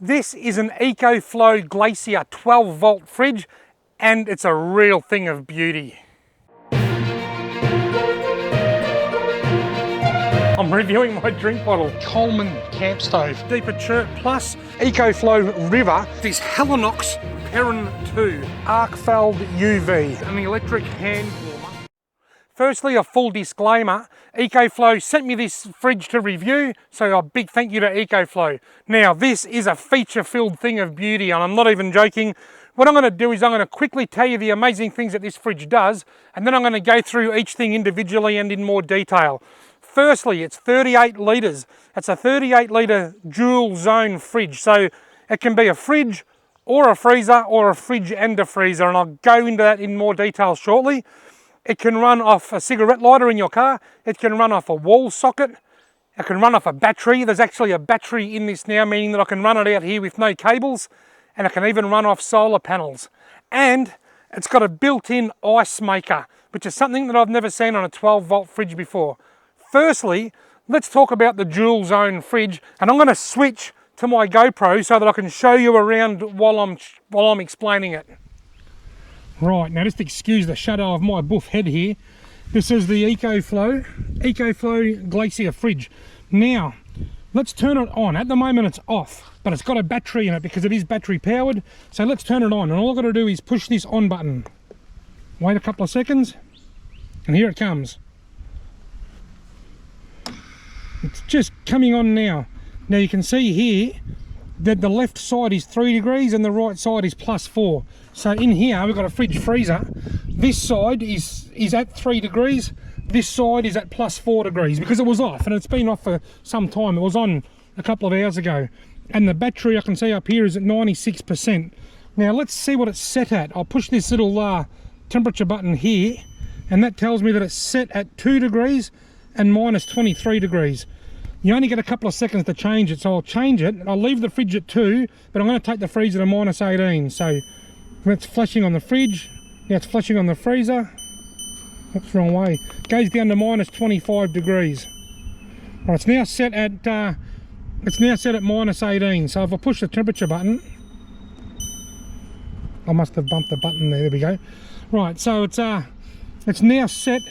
This is an Ecoflow GLACIER 12 volt fridge, and it's a real thing of beauty. I'm reviewing my drink bottle, Coleman camp stove, Deeper Chert Plus, Ecoflow River, this Helinox Perrin 2, Arcfeld UV, an electric hand warmer. Firstly, a full disclaimer, Ecoflow sent me this fridge to review, so a big thank you to Ecoflow. Now, this is a feature-filled thing of beauty, and I'm not even joking. What I'm going to do is I'm going to quickly tell you the amazing things that this fridge does, and then I'm going to go through each thing individually and in more detail. Firstly, it's 38 litres. It's a 38 litre dual zone fridge, so it can be a fridge or a freezer, or a fridge and a freezer, and I'll go into that in more detail shortly. It can run off a cigarette lighter in your car. It can run off a wall socket. It can run off a battery. There's actually a battery in this now, meaning that I can run it out here with no cables. And it can even run off solar panels. And it's got a built-in ice maker, which is something that I've never seen on a 12 volt fridge before. Firstly, let's talk about the dual zone fridge. And I'm going to switch to my GoPro so that I can show you around while I'm explaining it. Right, now just excuse the shadow of my buff head here. This is the Ecoflow GLACIER fridge. Now, let's turn it on. At the moment it's off, but it's got a battery in it because it is battery powered. So let's turn it on, and all I've got to do is push this on button. Wait a couple of seconds, and here it comes. It's just coming on now. Now you can see here that the left side is 3 degrees and the right side is +4. So in here we've got a fridge freezer. This side is at 3 degrees, this side is at +4 degrees because it was off, and it's been off for some time. It was on a couple of hours ago, and the battery I can see up here is at 96%. Now let's see what it's set at. I'll push this little temperature button here, and that tells me that it's set at 2 degrees and -23 degrees. You only get a couple of seconds to change it, so I'll change it. I'll leave the fridge at 2, but I'm going to take the freezer to -18. So it's flashing on the fridge, now it's flashing on the freezer. Oops, wrong way. It goes down to -25 degrees. Right, it's now set at -18. So if I push the temperature button, I must have bumped the button there. There we go. Right, so it's now set.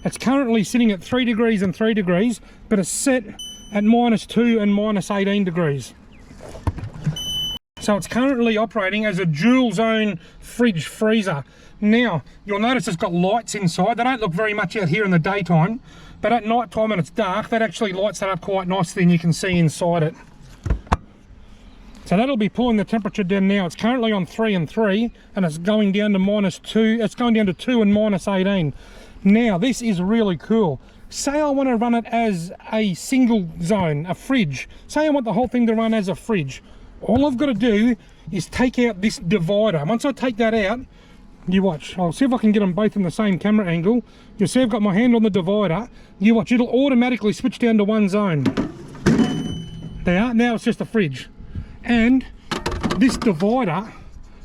It's currently sitting at 3 degrees and 3 degrees, but it's set at -2 and -18 degrees. So it's currently operating as a dual zone fridge freezer. Now, you'll notice it's got lights inside. They don't look very much out here in the daytime, but at night time when it's dark, that actually lights that up quite nicely, and you can see inside it. So that'll be pulling the temperature down now. It's currently on 3 and 3, and it's going down to -2. It's going down to 2 and -18. Now, this is really cool. Say I want to run it as a single zone, a fridge. Say I want the whole thing to run as a fridge. All I've got to do is take out this divider. Once I take that out, you watch. I'll see if I can get them both in the same camera angle. You'll see I've got my hand on the divider. You watch, it'll automatically switch down to one zone. There, now it's just a fridge. And this divider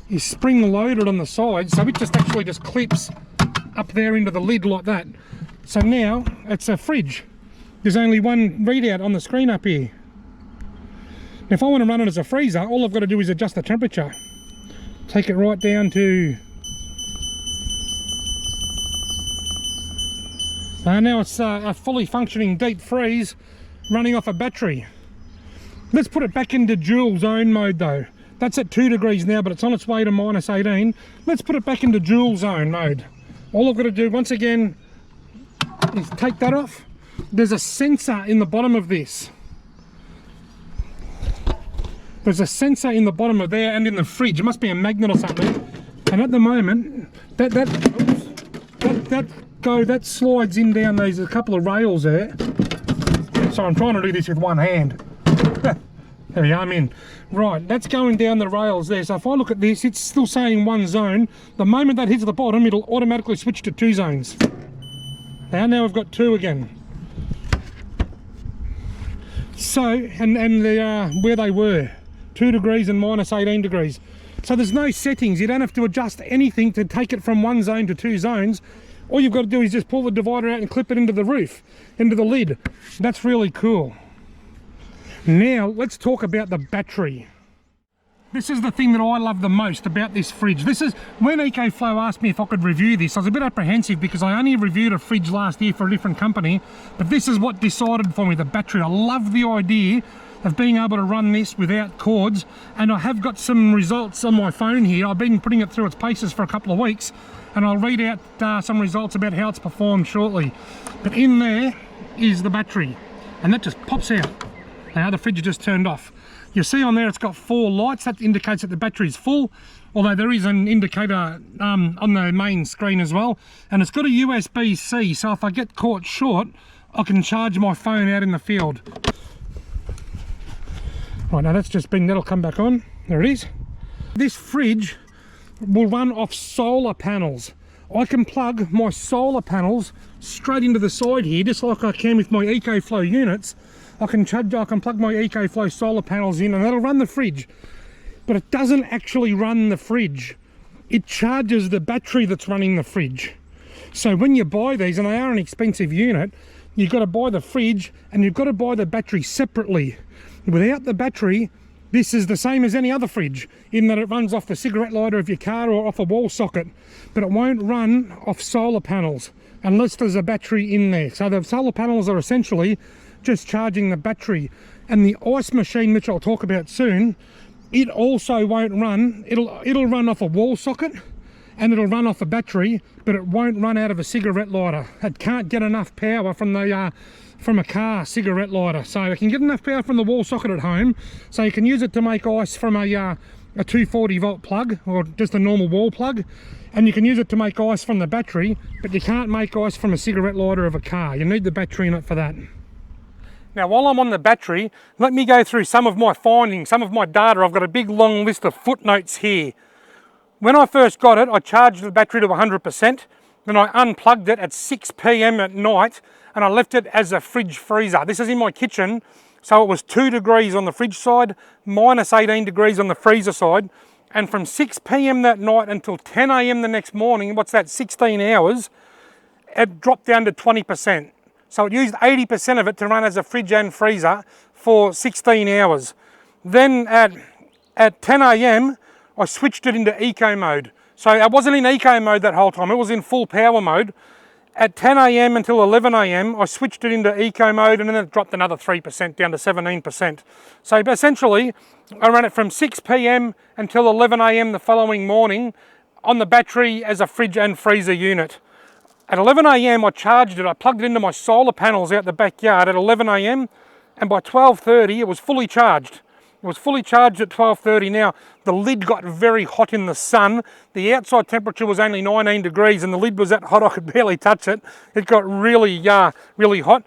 is spring loaded on the side, so it just actually just clips up there into the lid like that. So now it's a fridge. There's only one readout on the screen up here. Now if I want to run it as a freezer, all I've got to do is adjust the temperature. Take it right down to... now it's a fully functioning deep freeze running off a battery. Let's put it back into dual zone mode though. That's at 2 degrees now, but it's on its way to -18. Let's put it back into dual zone mode. All I've got to do once again is take that off. There's a sensor in the bottom of this. There's a sensor in the bottom of there and in the fridge. It must be a magnet or something. And at the moment, that slides in down these a couple of rails there. So I'm trying to do this with one hand. There we go, I'm in. Right, that's going down the rails there. So if I look at this, it's still saying one zone. The moment that hits the bottom, it'll automatically switch to 2 zones. Now we've got 2 again. So, and they are where they were, 2 degrees and -18 degrees. So there's no settings. You don't have to adjust anything to take it from one zone to 2 zones. All you've got to do is just pull the divider out and clip it into the roof, into the lid. That's really cool. Now let's talk about the battery. This is the thing that I love the most about this fridge. This is, when Ecoflow asked me if I could review this, I was a bit apprehensive because I only reviewed a fridge last year for a different company, but this is what decided for me, the battery. I love the idea of being able to run this without cords, and I have got some results on my phone here. I've been putting it through its paces for a couple of weeks, and I'll read out some results about how it's performed shortly. But in there is the battery, and that just pops out. Now the fridge just turned off. You see on there it's got 4 lights. That indicates that the battery is full, although there is an indicator on the main screen as well. And it's got a USB-C, so if I get caught short, I can charge my phone out in the field. Right, now that's just been, that'll come back on. There it is. This fridge will run off solar panels. I can plug my solar panels straight into the side here, just like I can with my Ecoflow units. I can plug my Ecoflow solar panels in and that'll run the fridge. But it doesn't actually run the fridge. It charges the battery that's running the fridge. So when you buy these, and they are an expensive unit, you've got to buy the fridge and you've got to buy the battery separately. Without the battery, this is the same as any other fridge, in that it runs off the cigarette lighter of your car or off a wall socket, but it won't run off solar panels unless there's a battery in there. So the solar panels are essentially just charging the battery. And the ice machine, which I'll talk about soon, it also won't run. It'll run off a wall socket and it'll run off a battery, but it won't run out of a cigarette lighter. It can't get enough power from a car cigarette lighter. So it can get enough power from the wall socket at home, so you can use it to make ice from a 240 volt plug or just a normal wall plug, and you can use it to make ice from the battery, but you can't make ice from a cigarette lighter of a car. You need the battery in it for that. Now, while I'm on the battery, let me go through some of my findings, some of my data. I've got a big long list of footnotes here. When I first got it, I charged the battery to 100%, then I unplugged it at 6 p.m. at night, and I left it as a fridge freezer. This is in my kitchen, so it was 2 degrees on the fridge side, minus 18 degrees on the freezer side, and from 6 p.m. that night until 10 a.m. the next morning, what's that, 16 hours, it dropped down to 20%. So it used 80% of it to run as a fridge and freezer for 16 hours. Then at 10 a.m, I switched it into eco mode. So I wasn't in eco mode that whole time, it was in full power mode. At 10 a.m. until 11 a.m, I switched it into eco mode, and then it dropped another 3% down to 17%. So essentially, I ran it from 6 p.m. until 11 a.m. the following morning on the battery as a fridge and freezer unit. At 11 a.m, I charged it. I plugged it into my solar panels out the backyard at 11 a.m, and by 12:30 it was fully charged. It was fully charged at 12:30. Now, the lid got very hot in the sun. The outside temperature was only 19 degrees and the lid was that hot I could barely touch it. It got really hot.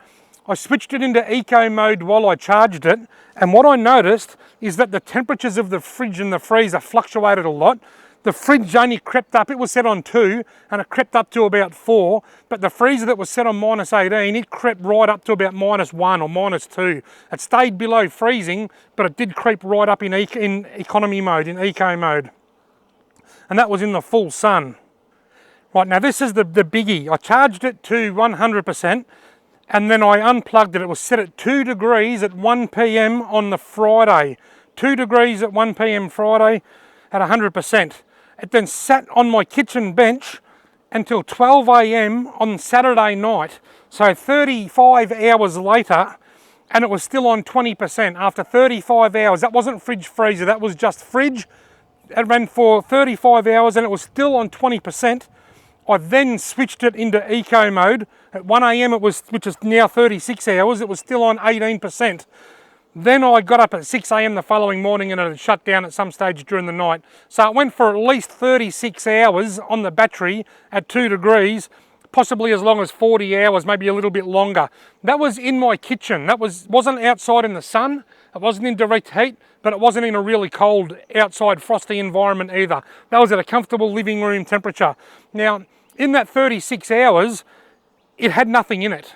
I switched it into eco mode while I charged it, and what I noticed is that the temperatures of the fridge and the freezer fluctuated a lot. The fridge only crept up, it was set on 2, and it crept up to about 4, but the freezer that was set on minus 18, it crept right up to about minus 1 or minus 2. It stayed below freezing, but it did creep right up in economy mode, in eco mode. And that was in the full sun. Right, now this is the biggie. I charged it to 100%, and then I unplugged it. It was set at 2 degrees at 1 p.m. on the Friday. 2 degrees at 1 p.m. Friday at 100%. It then sat on my kitchen bench until 12 a.m. on Saturday night. So 35 hours later, and it was still on 20% after 35 hours. That wasn't fridge freezer, that was just fridge. It ran for 35 hours and it was still on 20%. I then switched it into eco mode. At 1 a.m, which is now 36 hours, it was still on 18%. Then I got up at 6 a.m. the following morning and it had shut down at some stage during the night. So it went for at least 36 hours on the battery at 2 degrees, possibly as long as 40 hours, maybe a little bit longer. That was in my kitchen. That wasn't outside in the sun. It wasn't in direct heat, but it wasn't in a really cold outside frosty environment either. That was at a comfortable living room temperature. Now, in that 36 hours, it had nothing in it,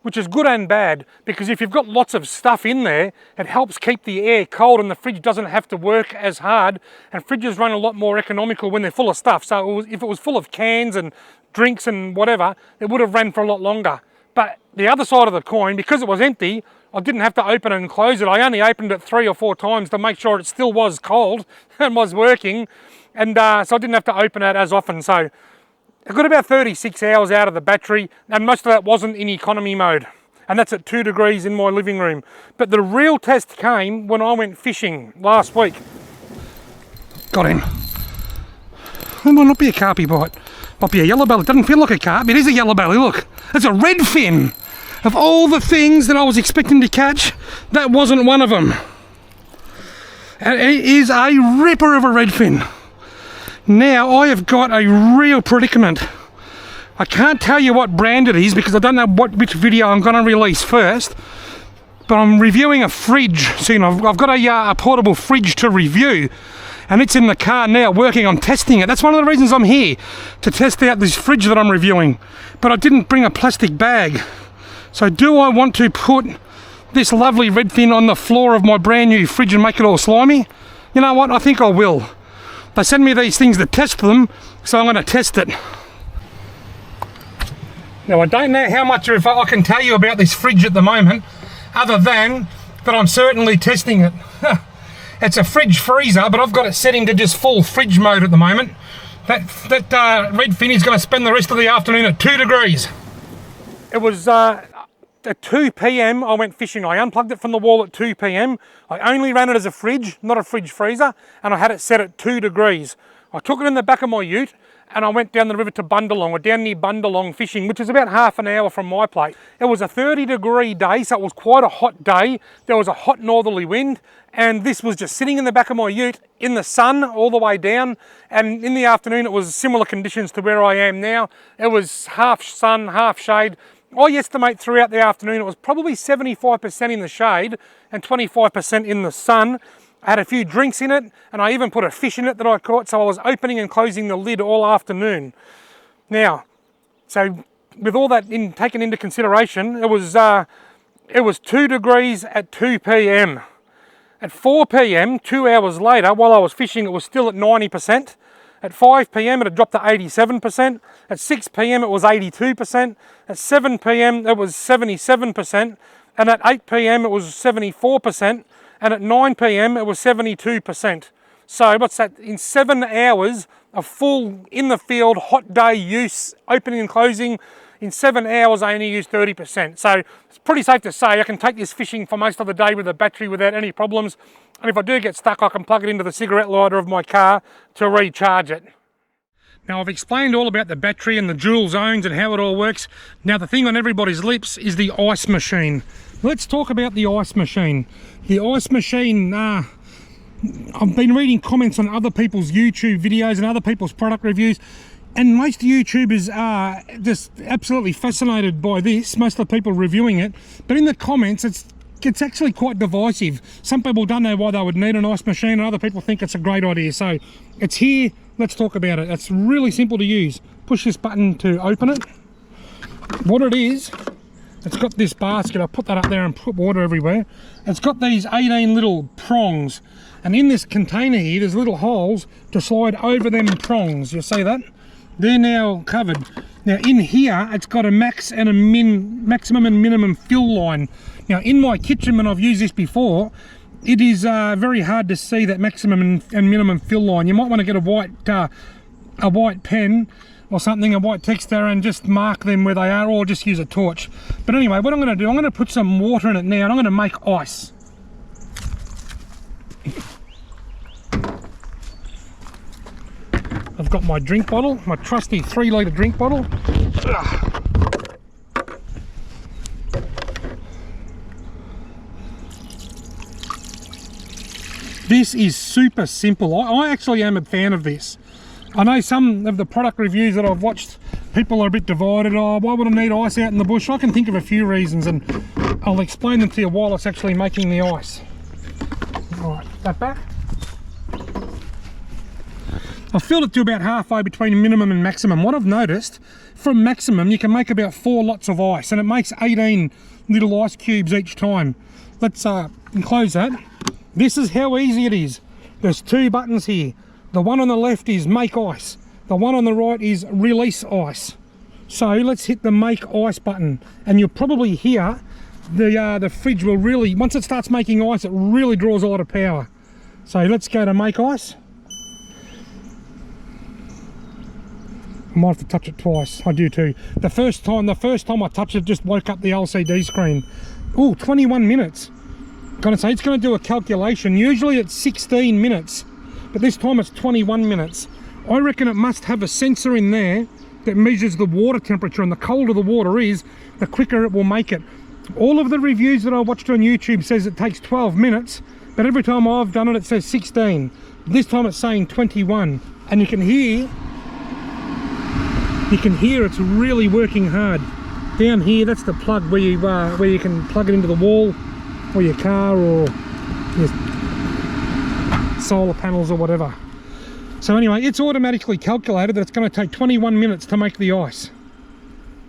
which is good and bad, because if you've got lots of stuff in there, it helps keep the air cold and the fridge doesn't have to work as hard, and fridges run a lot more economical when they're full of stuff. So if it was full of cans and drinks and whatever, it would have ran for a lot longer. But the other side of the coin, because it was empty, I didn't have to open it and close it. I only opened it 3 or 4 times to make sure it still was cold and was working. And so I didn't have to open it as often. So I got about 36 hours out of the battery, and most of that wasn't in economy mode. And that's at 2 degrees in my living room. But the real test came when I went fishing last week. Got him. It might not be a carpy bite. Might be a yellow belly. It doesn't feel like a carp. It is a yellow belly. Look, it's a redfin. Of all the things that I was expecting to catch, that wasn't one of them. And it is a ripper of a redfin. Now I have got a real predicament. I can't tell you what brand it is because I don't know which video I'm going to release first. But I'm reviewing a fridge soon. I've got a portable fridge to review. And it's in the car now working on testing it. That's one of the reasons I'm here, to test out this fridge that I'm reviewing. But I didn't bring a plastic bag. So do I want to put this lovely redfin on the floor of my brand new fridge and make it all slimy? You know what, I think I will. They send me these things to test them, so I'm going to test it. Now I don't know how much I can tell you about this fridge at the moment, other than that I'm certainly testing it. It's a fridge freezer, but I've got it setting to just full fridge mode at the moment. That redfin is going to spend the rest of the afternoon at 2 degrees. It was at 2 p.m. I went fishing. I unplugged it from the wall at 2 p.m. I only ran it as a fridge, not a fridge freezer, and I had it set at 2 degrees. I took it in the back of my ute and I went down the river to Bundalong, or down near Bundalong fishing, which is about half an hour from my place. It was a 30-degree day, so it was quite a hot day. There was a hot northerly wind, and this was just sitting in the back of my ute in the sun all the way down. And in the afternoon, it was similar conditions to where I am now. It was half sun, half shade. I estimate throughout the afternoon it was probably 75% in the shade and 25% in the sun. I had a few drinks in it, and I even put a fish in it that I caught, so I was opening and closing the lid all afternoon. Now, so with all that taken into consideration, it was 2 degrees at 2 p.m. At 4 p.m, 2 hours later, while I was fishing, it was still at 90%. At 5 p.m, it had dropped to 87%. At 6 p.m, it was 82%. At 7 p.m, it was 77%. And at 8 p.m, it was 74%. And at 9 p.m, it was 72%. So what's that? In 7 hours of full in the field, hot day use, opening and closing, in 7 hours I only used 30%. So it's pretty safe to say I can take this fishing for most of the day with the battery without any problems. And if I do get stuck, I can plug it into the cigarette lighter of my car to recharge it. Now I've explained all about the battery and the dual zones and how it all works. Now the thing on everybody's lips is the ice machine. Let's talk about the ice machine. The ice machine, I've been reading comments on other people's YouTube videos and other people's product reviews, and most YouTubers are just absolutely fascinated by this, most of the people reviewing it. But in the comments, it's actually quite divisive. Some people don't know why they would need an ice machine, and other people think it's a great idea. So it's here, let's talk about it. It's really simple to use. Push this button to open it. What it is, it's got this basket. I put that up there and put water everywhere. It's got these 18 little prongs, and in this container here there's little holes to slide over them prongs. You'll see that? They're now covered. Now in here it's got a maximum and minimum fill line. Now in my kitchen, when I've used this before, it is very hard to see that maximum and minimum fill line. You might want to get a white pen or something, a white texter, and just mark them where they are, or just use a torch. But anyway, what I'm going to do, I'm going to put some water in it now, and I'm going to make ice. I've got my drink bottle, my trusty 3-litre drink bottle. This is super simple. I actually am a fan of this. I know some of the product reviews that I've watched, people are a bit divided. Oh, why would I need ice out in the bush? I can think of a few reasons, and I'll explain them to you while it's actually making the ice. Alright, that back. I've filled it to about halfway between minimum and maximum. What I've noticed, from maximum you can make about 4 lots of ice, and it makes 18 little ice cubes each time. Let's enclose that. This is how easy it is. There's 2 buttons here. The one on the left is make ice. The one on the right is release ice. So let's hit the make ice button, and you'll probably hear the fridge will really, once it starts making ice, it really draws a lot of power. So let's go to make ice. I might have to touch it twice. I do too. The first time I touched it, just woke up the LCD screen. Oh, 21 minutes. Gonna say it's going to do a calculation. Usually it's 16 minutes, but this time it's 21 minutes. I reckon it must have a sensor in there that measures the water temperature, and the colder the water is, the quicker it will make it. All of the reviews that I watched on YouTube says it takes 12 minutes, but every time I've done it, it says 16. This time it's saying 21, and you can hear it's really working hard. Down here, that's the plug where you can plug it into the wall, or your car, or your solar panels or whatever. So anyway, it's automatically calculated that it's going to take 21 minutes to make the ice.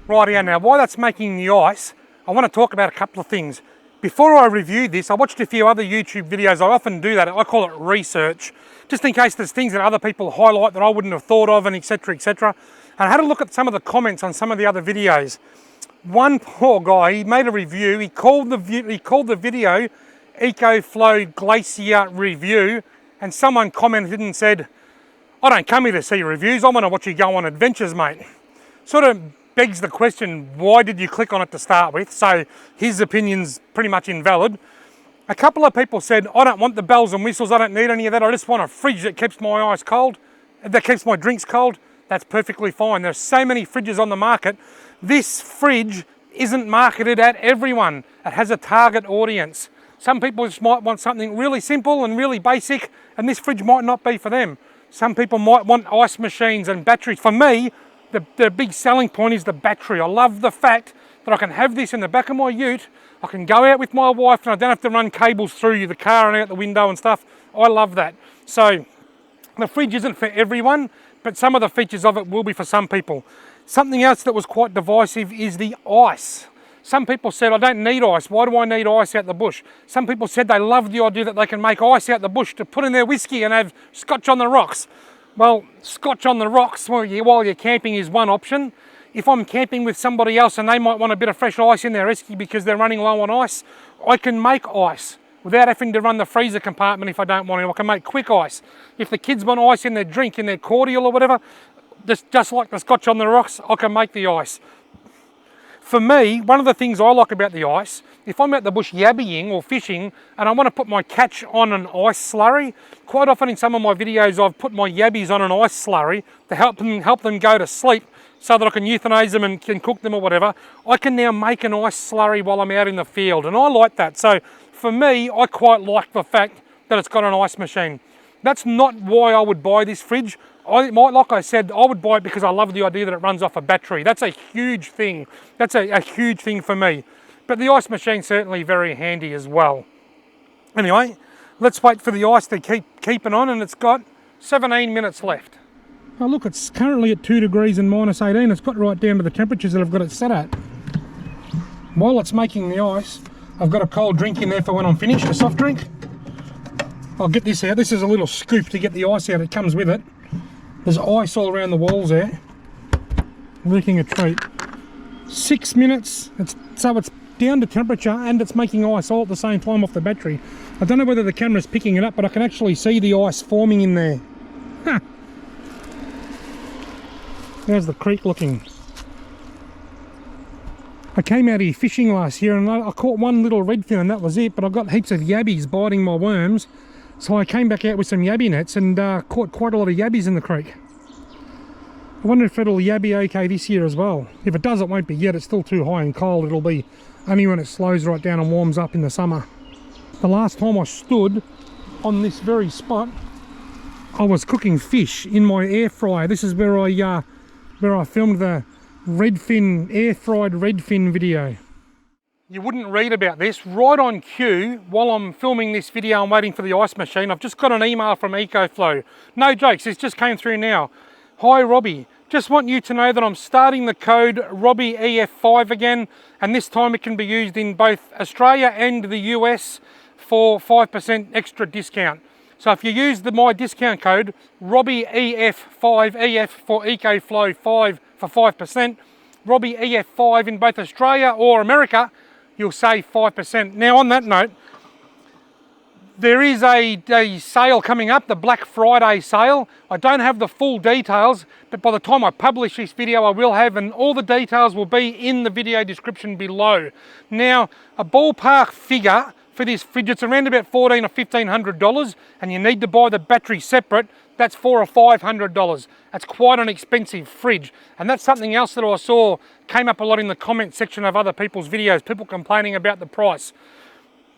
Rightio, now while that's making the ice, I want to talk about a couple of things. Before I review this, I watched a few other YouTube videos. I often do that. I call it research, just in case there's things that other people highlight that I wouldn't have thought of, and etc, etc. And I had a look at some of the comments on some of the other videos. One poor guy, he made a review. He called the video Ecoflow GLACIER review, and someone commented and said, "I don't come here to see reviews. I want to watch you go on adventures, mate." Sort of begs the question, why did you click on it to start with? So his opinion's pretty much invalid. A couple of people said, "I don't want the bells and whistles. I don't need any of that. I just want a fridge that keeps my ice cold, that keeps my drinks cold." That's perfectly fine. There's so many fridges on the market. This fridge isn't marketed at everyone. It has a target audience. Some people just might want something really simple and really basic, and this fridge might not be for them. Some people might want ice machines and batteries. For me, the big selling point is the battery. I love the fact that I can have this in the back of my ute. I can go out with my wife and I don't have to run cables through the car and out the window and stuff. I love that. So the fridge isn't for everyone, but some of the features of it will be for some people. Something else that was quite divisive is the ice. Some people said, "I don't need ice. Why do I need ice out the bush?" Some people said they love the idea that they can make ice out the bush to put in their whiskey and have scotch on the rocks. Well, scotch on the rocks while you're camping is one option. If I'm camping with somebody else and they might want a bit of fresh ice in their esky because they're running low on ice, I can make ice without having to run the freezer compartment if I don't want to. I can make quick ice. If the kids want ice in their drink, in their cordial or whatever, just like the scotch on the rocks, I can make the ice. For me, one of the things I like about the ice, if I'm out the bush yabbying or fishing and I want to put my catch on an ice slurry, quite often in some of my videos I've put my yabbies on an ice slurry to help them go to sleep so that I can euthanize them and can cook them or whatever. I can now make an ice slurry while I'm out in the field, and I like that. So for me, I quite like the fact that it's got an ice machine. That's not why I would buy this fridge. Like I said, I would buy it because I love the idea that it runs off a battery. That's a huge thing. That's a huge thing for me. But the ice machine's certainly very handy as well. Anyway, let's wait for the ice to keep it on, and it's got 17 minutes left. Oh look, it's currently at 2 degrees and -18. It's got right down to the temperatures that I've got it set at. While it's making the ice, I've got a cold drink in there for when I'm finished, a soft drink. I'll get this out. This is a little scoop to get the ice out. It comes with it. There's ice all around the walls there. Looking a treat. 6 minutes. So it's down to temperature and it's making ice all at the same time off the battery. I don't know whether the camera's picking it up, but I can actually see the ice forming in there. Huh. There's the creek looking. I came out here fishing last year and I caught one little redfin and that was it, but I got heaps of yabbies biting my worms. So I came back out with some yabby nets and caught quite a lot of yabbies in the creek. I wonder if it'll yabby okay this year as well. If it does, it won't be yet. It's still too high and cold. It'll be only when it slows right down and warms up in the summer. The last time I stood on this very spot, I was cooking fish in my air fryer. This is where I filmed the redfin, air fried redfin video. You wouldn't read about this. Right on cue, while I'm filming this video and waiting for the ice machine, I've just got an email from Ecoflow. No jokes, this just came through now. "Hi Robbie, just want you to know that I'm starting the code RobbieEF5 again, and this time it can be used in both Australia and the US for 5% extra discount. So if you use my discount code RobbieEF5, EF for Ecoflow 5 for 5%, RobbieEF5 in both Australia or America you'll save 5%. Now on that note, there is a sale coming up, the Black Friday sale. I don't have the full details, but by the time I publish this video I will have, and all the details will be in the video description below. Now, a ballpark figure for this fridge, it's around about $1,400 or $1,500, and you need to buy the battery separate. That's $400 or $500. That's quite an expensive fridge, and that's something else that I saw came up a lot in the comment section of other people's videos, people complaining about the price.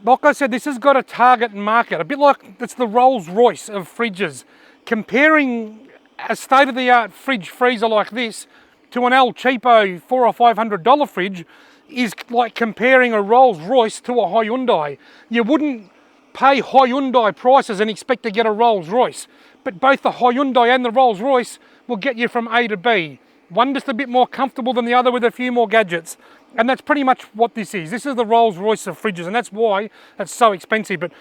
Like I said, this has got a target market, a bit like it's the Rolls Royce of fridges. Comparing a state-of-the-art fridge freezer like this to an El Cheapo $400 or $500 fridge is like comparing a Rolls Royce to a Hyundai. You wouldn't pay Hyundai prices and expect to get a Rolls Royce, but both the Hyundai and the Rolls Royce will get you from A to B. One just a bit more comfortable than the other with a few more gadgets. And that's pretty much what this is. This is the Rolls Royce of fridges, and that's why it's so expensive. But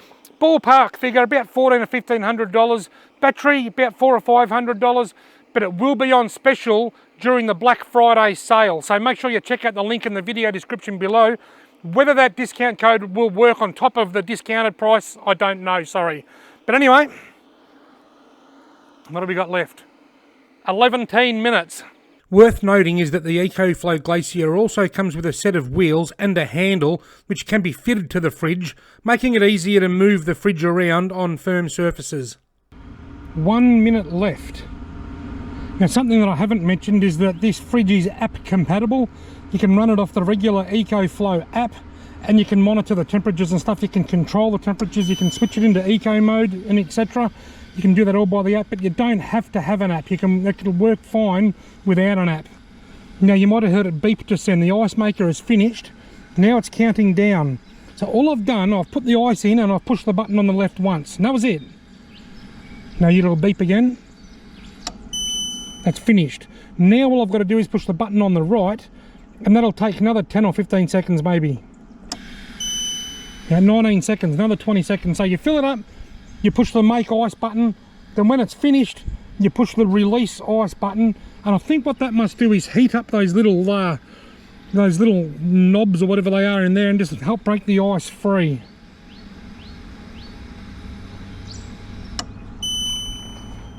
ballpark figure, about $1,400 or $1,500. Battery, about $400 or $500. But it will be on special during the Black Friday sale. So make sure you check out the link in the video description below. Whether that discount code will work on top of the discounted price, I don't know, sorry. But anyway, what have we got left? 11 minutes. Worth noting is that the Ecoflow GLACIER also comes with a set of wheels and a handle which can be fitted to the fridge, making it easier to move the fridge around on firm surfaces. 1 minute left. Now, something that I haven't mentioned is that this fridge is app compatible. You can run it off the regular Ecoflow app and you can monitor the temperatures and stuff. You can control the temperatures, you can switch it into eco mode and etc. You can do that all by the app, but you don't have to have an app. It'll work fine without an app. Now, you might have heard it beep just then. The ice maker is finished. Now it's counting down. So all I've done, I've put the ice in and I've pushed the button on the left once. And that was it. Now it'll beep again. That's finished. Now all I've got to do is push the button on the right, and that'll take another 10 or 15 seconds maybe. Now 19 seconds, another 20 seconds. So you fill it up, you push the make ice button, then when it's finished, you push the release ice button, and I think what that must do is heat up those little knobs or whatever they are in there and just help break the ice free.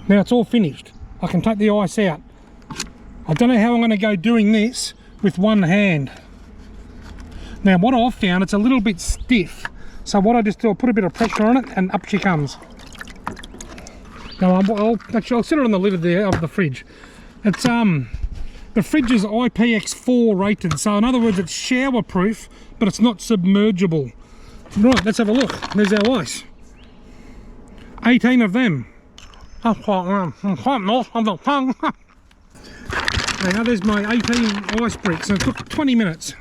Now it's all finished. I can take the ice out. I don't know how I'm going to go doing this with one hand. Now what I've found, it's a little bit stiff. So what I just do, I'll put a bit of pressure on it and up she comes. Now I'll set it on the lid of the fridge. It's the fridge is IPX4 rated, so in other words it's shower proof, but it's not submergible. Right, let's have a look. There's our ice. 18 of them. That's quite nice on the tongue. Now there's my 18 ice bricks, and it took 20 minutes.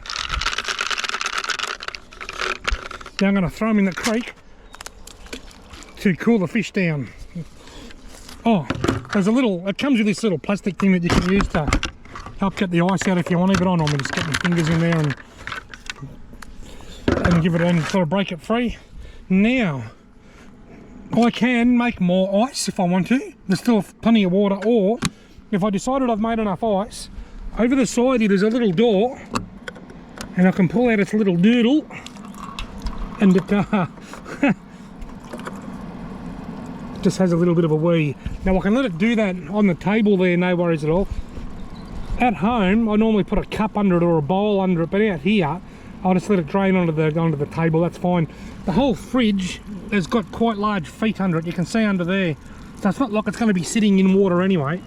Now I'm going to throw them in the creek to cool the fish down. Oh, there's it comes with this little plastic thing that you can use to help get the ice out if you want to, but I normally just get my fingers in there and give it and sort of break it free. Now, I can make more ice if I want to. There's still plenty of water, or if I decided I've made enough ice, over the side here there's a little door, and I can pull out its little doodle, and it just has a little bit of a wee. Now I can let it do that on the table there, no worries at all. At home I normally put a cup under it or a bowl under it, but out here I'll just let it drain onto the table, that's fine. The whole fridge has got quite large feet under it, you can see under there. So it's not like it's going to be sitting in water anyway.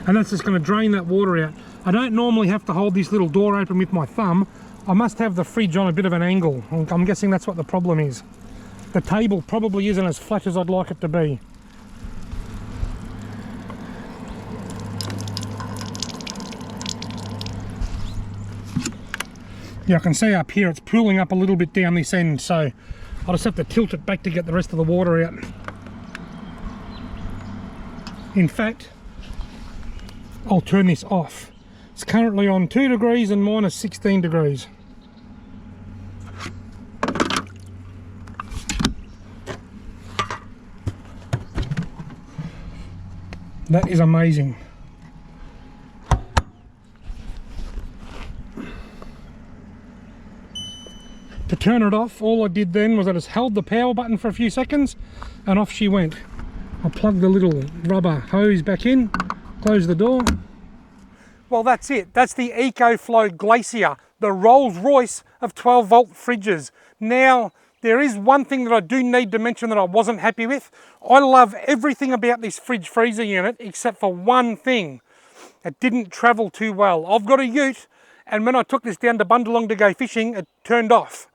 And that's just going to drain that water out. I don't normally have to hold this little door open with my thumb. I must have the fridge on a bit of an angle. I'm guessing that's what the problem is. The table probably isn't as flat as I'd like it to be. Yeah, I can see up here it's pooling up a little bit down this end, so I'll just have to tilt it back to get the rest of the water out. In fact, I'll turn this off. It's currently on 2 degrees and minus 16 degrees. That is amazing. turn it off. All I did then was I just held the power button for a few seconds and off she went. I'll plug the little rubber hose back in, close the door. Well, that's it. That's the Ecoflow GLACIER, the Rolls Royce of 12 volt fridges. Now, there is one thing that I do need to mention that I wasn't happy with. I love everything about this fridge freezer unit except for one thing. It didn't travel too well. I've got a ute, and when I took this down to Bundalong to go fishing, it turned off.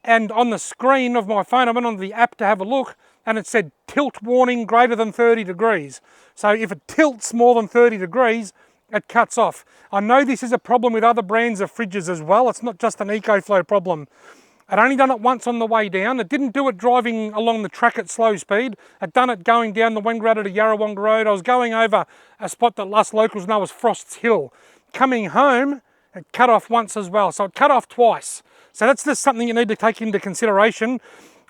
And on the screen of my phone, I went on the app to have a look, and it said tilt warning greater than 30 degrees. So if it tilts more than 30 degrees, it cuts off. I know this is a problem with other brands of fridges as well. It's not just an Ecoflow problem. I'd only done it once on the way down. It didn't do it driving along the track at slow speed. I'd done it going down the Wangaratta to Yarrawonga Road. I was going over a spot that us locals know as Frost's Hill. Coming home, it cut off once as well. So it cut off twice. So that's just something you need to take into consideration.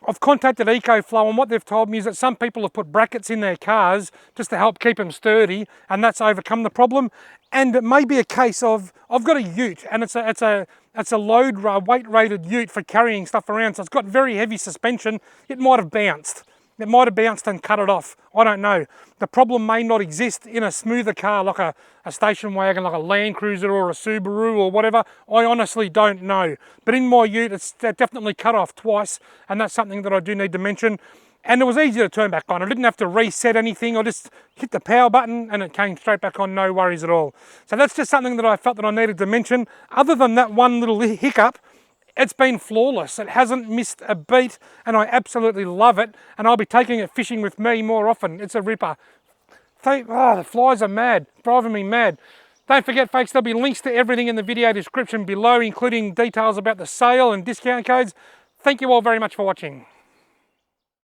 I've contacted Ecoflow, and what they've told me is that some people have put brackets in their cars just to help keep them sturdy, and that's overcome the problem. And it may be a case of, I've got a ute, and it's a load weight rated ute for carrying stuff around, so it's got very heavy suspension. It might have bounced. It might have bounced and cut it off. I don't know. The problem may not exist in a smoother car like a station wagon, like a Land Cruiser or a Subaru or whatever. I honestly don't know. But in my ute, it's definitely cut off twice, and that's something that I do need to mention. And it was easy to turn back on. I didn't have to reset anything. I just hit the power button and it came straight back on, no worries at all. So that's just something that I felt that I needed to mention. Other than that one little hiccup, it's been flawless. It hasn't missed a beat, and I absolutely love it. And I'll be taking it fishing with me more often. It's a ripper. Oh, the flies are mad, driving me mad. Don't forget, folks, there'll be links to everything in the video description below, including details about the sale and discount codes. Thank you all very much for watching.